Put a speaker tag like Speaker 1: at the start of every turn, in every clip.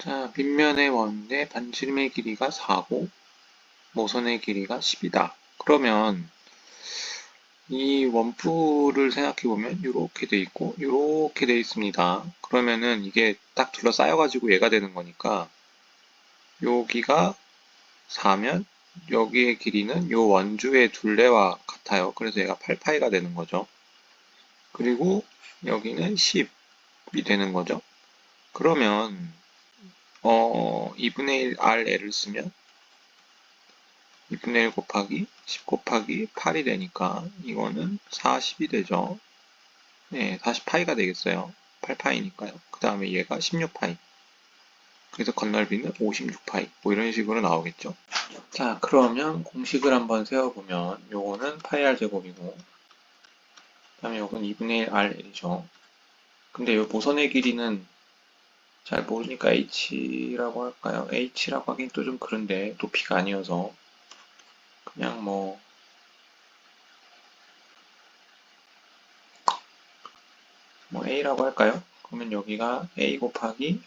Speaker 1: 자, 밑면의 원인데 반지름의 길이가 4고 모선의 길이가 10이다. 그러면 이 원뿔을 생각해보면 이렇게 돼 있고 이렇게 돼 있습니다. 그러면은 이게 딱 둘러싸여가지고 얘가 되는 거니까 여기가 4면 여기의 길이는 요 원주의 둘레와 같아요. 그래서 얘가 8파이가 되는 거죠. 그리고 여기는 10이 되는 거죠. 그러면 2분의 1 RL을 쓰면 2분의 1 곱하기 10 곱하기 8이 되니까 이거는 40이 되죠. 네, 40파이가 되겠어요. 8파이니까요. 그 다음에 얘가 16파이. 그래서 건널비는 56파이. 뭐 이런 식으로 나오겠죠. 자, 그러면 공식을 한번 세워보면 요거는 파이 r 제곱이고 그 다음에 요건 2분의 1 RL이죠. 근데 요 모선의 길이는 잘 모르니까 H라고 할까요? H라고 하긴 또 좀 그런데 높이가 아니어서 그냥 뭐 A라고 할까요? 그러면 여기가 A 곱하기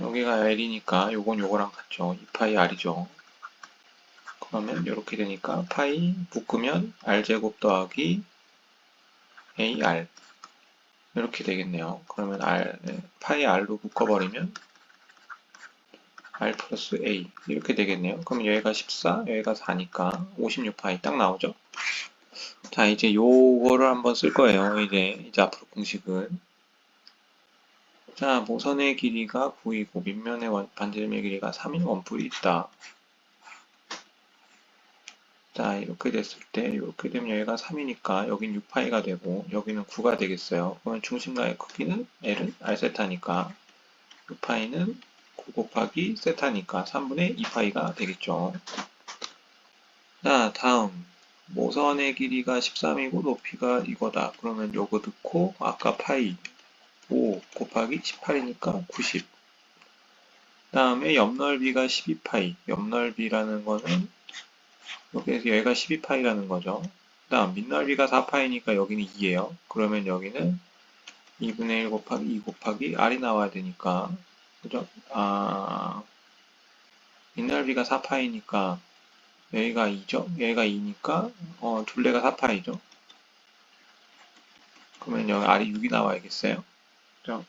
Speaker 1: 여기가 L이니까 요건 요거랑 같죠. 2파이 R이죠. 그러면 이렇게 되니까 파이 묶으면 R제곱 더하기 AR 이렇게 되겠네요. 그러면 파이 R로 묶어버리면 R 플러스 A 이렇게 되겠네요. 그럼 여기가 14, 여기가 4니까 56파이 딱 나오죠. 자, 이제 요거를 한번 쓸 거예요. 이제 앞으로 공식은. 자, 모선의 길이가 9이고 밑면의 반지름의 길이가 3인 원뿔이 있다. 자, 이렇게 됐을 때 이렇게 되면 여기가 3이니까 여긴 6파이가 되고 여기는 9가 되겠어요. 그러면 중심각의 크기는 L은 R세타니까 6파이는 9 곱하기 세타니까 3분의 2파이가 되겠죠. 자, 다음 모선의 길이가 13이고 높이가 이거다. 그러면 요거 넣고 아까 파이 5 곱하기 18이니까 90. 다음에 옆넓이가 12파이. 옆넓이라는 거는 여기에서 여기가 12파이라는 거죠. 그 다음 밑넓이가 4파이니까 여기는 2예요. 그러면 여기는 2분의 1 곱하기 2 곱하기 R이 나와야 되니까 그죠? 밑넓이가 4파이니까 여기가 2죠? 여기가 2니까 둘레가 4파이죠? 그러면 여기 R이 6이 나와야겠어요? 그죠?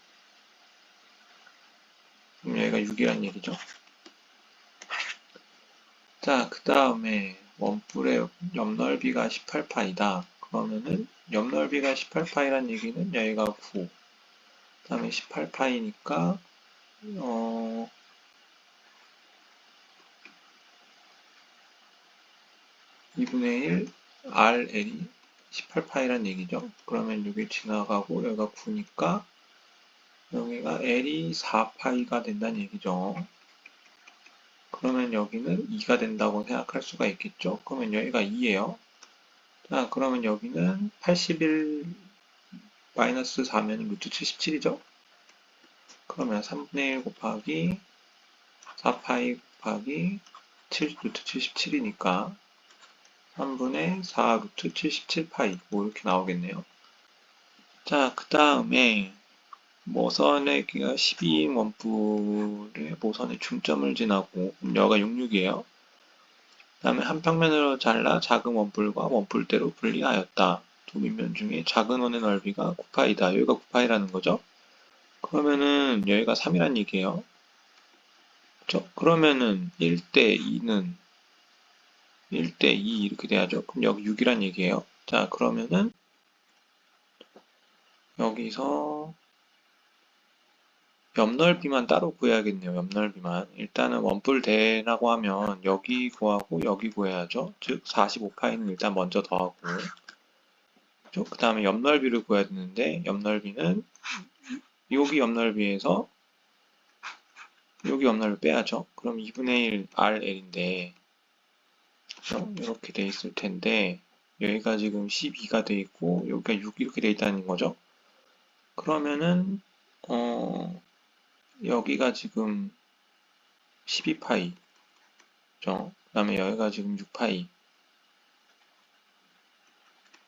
Speaker 1: 그럼 여기가 6이란 얘기죠. 자, 그 다음에 원뿔의 옆넓이가 18파이다. 그러면은 옆넓이가 18파이란 얘기는 여기가 9. 그 다음에 18파이니까 2분의 1 RL이 18파이란 얘기죠. 그러면 여기 지나가고 여기가 9니까 여기가 L이 4파이가 된다는 얘기죠. 그러면 여기는 2가 된다고 생각할 수가 있겠죠. 그러면 여기가 2예요. 자, 그러면 여기는 81 마이너스 4면 루트 77이죠. 그러면 3분의 1 곱하기 4파이 곱하기 7 루트 77이니까 3분의 4 루트 77파이 뭐 이렇게 나오겠네요. 자, 그 다음에 모선의 길이가 12인 원뿔의 모선의 중점을 지나고 여가 66이에요. 그 다음에 한 평면으로 잘라 작은 원뿔과 원뿔대로 분리하였다. 두 밑면 중에 작은 원의 넓이가 9파이다. 여기가 9파이라는 거죠. 그러면은 여기가 3이란 얘기예요. 그렇죠? 그러면은 1대 2는 1대 2 이렇게 돼야죠. 그럼 여기 6이란 얘기예요. 자, 그러면은 여기서 옆넓이만 따로 구해야겠네요. 옆넓이만. 일단은 원뿔대라고 하면 여기 구하고 여기 구해야죠. 즉 45파이는 일단 먼저 더하고 그 다음에 옆넓이를 구해야 되는데 옆넓이는 여기 옆넓이에서 여기 옆넓이 빼야죠. 그럼 2분의 1 RL인데 이렇게 돼 있을 텐데 여기가 지금 12가 돼 있고 여기가 6 이렇게 돼 있다는 거죠. 그러면은 여기가 지금 12파이죠. 그 다음에 여기가 지금 6파이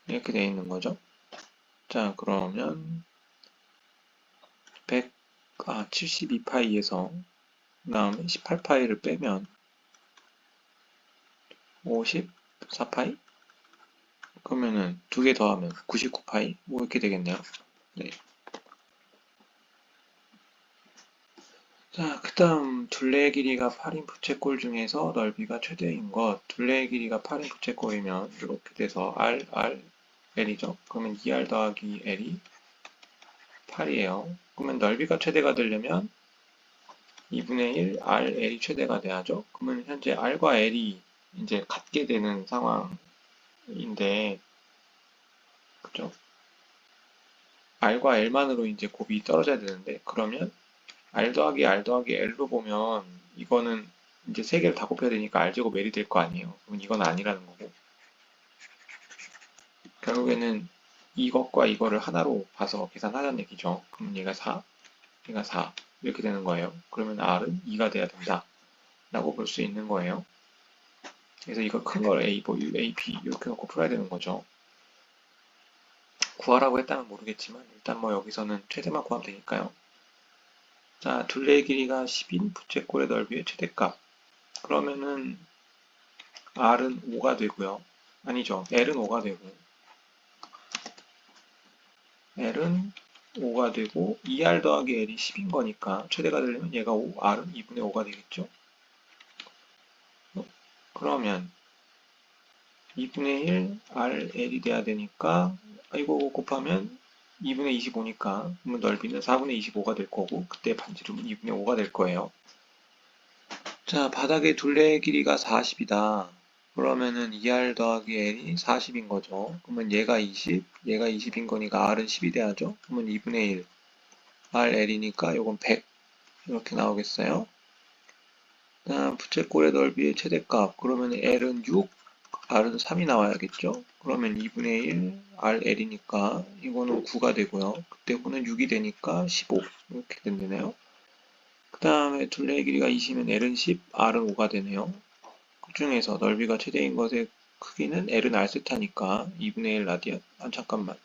Speaker 1: 이렇게 돼 있는 거죠. 자, 그러면 72파이에서 그 다음에 18파이를 빼면 54파이? 그러면은 두 개 더하면 99파이? 뭐 이렇게 되겠네요. 네. 자, 그 다음 둘레의 길이가 8인 부채꼴 중에서 넓이가 최대인 것. 둘레의 길이가 8인 부채꼴이면 이렇게 돼서 L이죠. 그러면 2R 더하기 L이 8이에요. 그러면 넓이가 최대가 되려면 2분의 1 RL이 최대가 돼야죠. 그러면 현재 R과 L이 이제 같게 되는 상황인데, 그죠? R과 L만으로 이제 곱이 떨어져야 되는데, 그러면 R 더하기 R 더하기 L로 보면 이거는 이제 세 개를 다 곱해야 되니까 R제곱 L이 될 거 아니에요. 그럼 이건 아니라는 거고. 결국에는 이것과 이거를 하나로 봐서 계산하자는 얘기죠. 그럼 얘가 4, 얘가 4 이렇게 되는 거예요. 그러면 R은 2가 돼야 된다 라고 볼 수 있는 거예요. 그래서 이거 큰 걸 A, 뭐 A, B 이렇게 놓고 풀어야 되는 거죠. 구하라고 했다면 모르겠지만 일단 뭐 여기서는 최대만 구하면 되니까요. 자, 둘레의 길이가 10인 부채꼴의 넓이의 최대값. 그러면은 R은 5가 되고요. 아니죠. L은 5가 되고 L은 5가 되고 2R 더하기 L이 10인 거니까 최대가 되려면 얘가 5, R은 2분의 5가 되겠죠. 그러면 2분의 1 R, L이 돼야 되니까 이거 곱하면 2분의 25니까 그러면 넓이는 4분의 25가 될 거고 그때 반지름은 2분의 5가 될 거예요. 자, 바닥의 둘레의 길이가 40이다. 그러면은 2R 더하기 L이 40인 거죠. 그러면 얘가 20, 얘가 20인 거니까 R은 10이 돼야죠. 그러면 2분의 1 R, L이니까 요건 100 이렇게 나오겠어요. 다음 부채꼴의 넓이의 최대값. 그러면 L은 6, R은 3이 나와야겠죠. 그러면 2분의 1 R, L이니까 이거는 9가 되고요. 그때 9는 6이 되니까 15 이렇게 된다네요. 그 다음에 둘레의 길이가 20이면 L은 10, R은 5가 되네요. 그 중에서 넓이가 최대인 것의 크기는 L은 R세타니까 2분의 1 라디안. 잠깐만.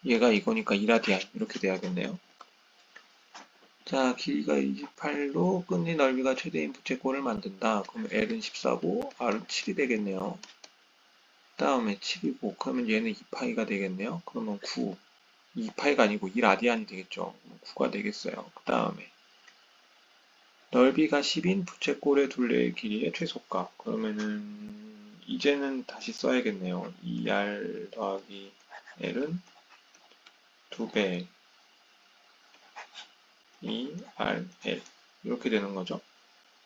Speaker 1: 얘가 이거니까 2라디안 이렇게 돼야겠네요. 자, 길이가 28로 끝의 넓이가 최대인 부채꼴을 만든다. 그럼 L은 14고 R은 7이 되겠네요. 그 다음에 7이고 그러면 얘는 2파이가 되겠네요. 그러면 9. 2파이가 아니고 2라디안이 되겠죠. 9가 되겠어요. 그 다음에 넓이가 10인 부채꼴의 둘레의 길이의 최소값. 그러면은 이제는 다시 써야겠네요. 2R 더하기 L은 2배 2RL 이렇게 되는 거죠.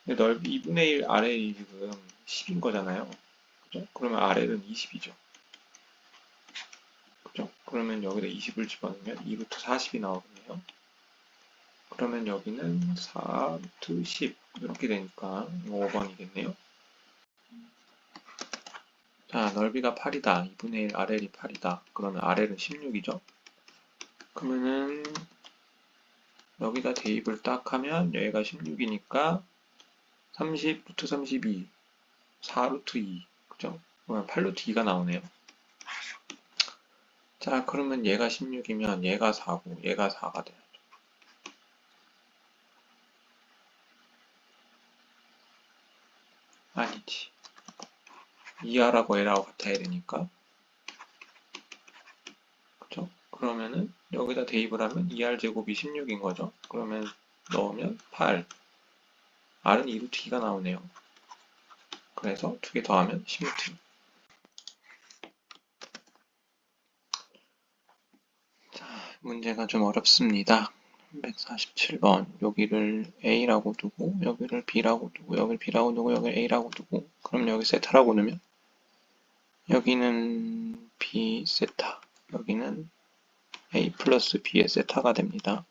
Speaker 1: 근데 넓이 2분의 1 RL이 지금 10인 거잖아요. 그죠? 그러면 RL은 20이죠. 그죠? 그러면 여기다 20을 집어넣으면 2부터 40이 나오겠네요. 그러면 여기는 4부터 10 이렇게 되니까 5번이겠네요. 자, 넓이가 8이다. 2분의 1 RL이 8이다. 그러면 RL은 16이죠. 그러면은 여기다 대입을 딱 하면 여기가 16이니까 30루트 32, 4루트 2, 그죠? 그러면 8루트 2가 나오네요. 자, 그러면 얘가 16이면 얘가 4고 얘가 4가 돼요. 아니지. 2R하고 L하고 같아야 되니까. 그죠? 그러면은 여기다 대입을 하면 2R 제곱이 16인 거죠. 그러면 넣으면 8. R은 2루트 2가 나오네요. 그래서 두 개 더하면 16루트 2. 자, 문제가 좀 어렵습니다. 147번. 여기를 A라고 두고, 여기를 B라고 두고, 여기를 B라고 두고, 여기를 A라고 두고, 그럼 여기 세타라고 넣으면 여기는 B 세타, 여기는 A 플러스 B의 세타가 됩니다.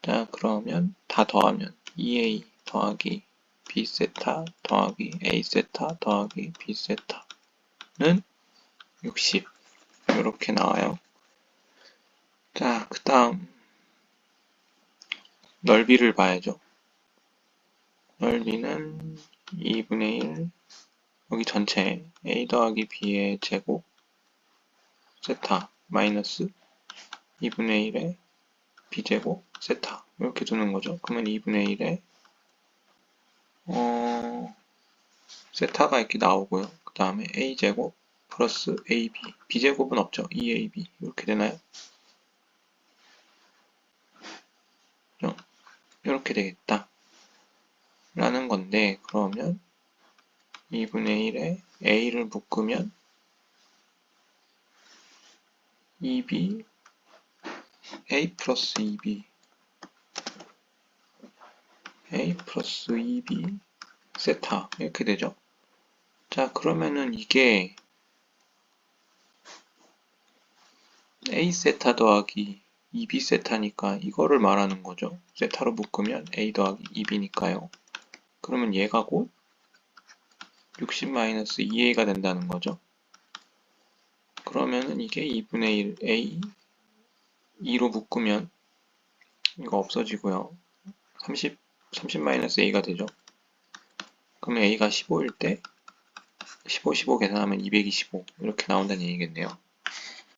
Speaker 1: 자, 그러면 다 더하면 2A 더하기 B 세타 더하기 A 세타 더하기 B 세타는 60 이렇게 나와요. 자, 그 다음 넓이를 봐야죠. 넓이는 2분의 1 여기 전체 A 더하기 B의 제곱 세타 마이너스 2분의 1의 b제곱 세타 이렇게 두는 거죠. 그러면 2분의 1에 세타가 이렇게 나오고요. 그 다음에 a제곱 플러스 ab, b제곱은 없죠. 2ab 이렇게 되나요? 이렇게 되겠다 라는 건데, 그러면 2분의 1에 a를 묶으면 2b a 플러스 2b a 플러스 2b 세타 이렇게 되죠. 자, 그러면은 이게 a 세타 더하기 2b 세타니까 이거를 말하는 거죠. 세타로 묶으면 a 더하기 2b니까요. 그러면 얘가 곧 60-2a가 된다는 거죠. 그러면은 이게 2분의 1 a 2로 묶으면 이거 없어지고요. 30-a가 되죠. 그러면 a가 15일 때 15 계산하면 225 이렇게 나온다는 얘기겠네요.